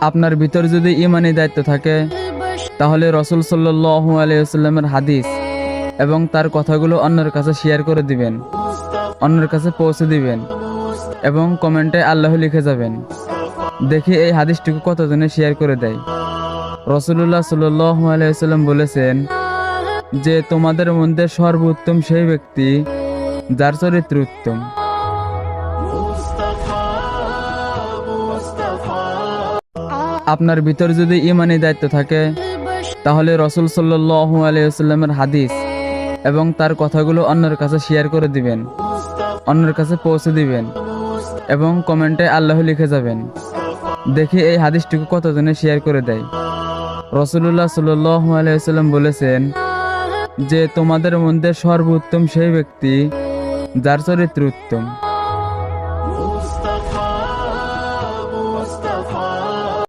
আপনার ভিতর যদি ঈমানী দায়িত্ব থাকে তাহলে রাসূল সাল্লাল্লাহু আলাইহি ওয়াসাল্লামের হাদিস এবং তার কথাগুলো অন্যের কাছে শেয়ার করে দিবেন, অন্যের কাছে পৌঁছে দিবেন এবং কমেন্টে আল্লাহ লিখে যাবেন। দেখি এই হাদিসটুকু কতজনে শেয়ার করে দেয়। রাসূলুল্লাহ সাল্লাল্লাহু আলাইহি ওয়াসাল্লাম বলেছেন যে তোমাদের মধ্যে সর্বোত্তম সেই ব্যক্তি যার চরিত্র উত্তম। আপনার ভিতর যদি ঈমানী দায়িত্ব থাকে তাহলে রাসূল সাল্লাল্লাহু আলাইহি ওয়াসাল্লামের হাদিস এবং তার কথাগুলো অন্যের কাছে শেয়ার করে দিবেন, অন্যের কাছে পৌঁছে দিবেন এবং কমেন্টে আল্লাহ লিখে যাবেন। দেখি এই হাদিসটুকু কতজনে শেয়ার করে দেয়। রাসূলুল্লাহ সাল্লাল্লাহু আলাইহি ওয়াসাল্লাম বলেছেন যে তোমাদের মধ্যে সর্বোত্তম সেই ব্যক্তি যার চরিত্র উত্তম।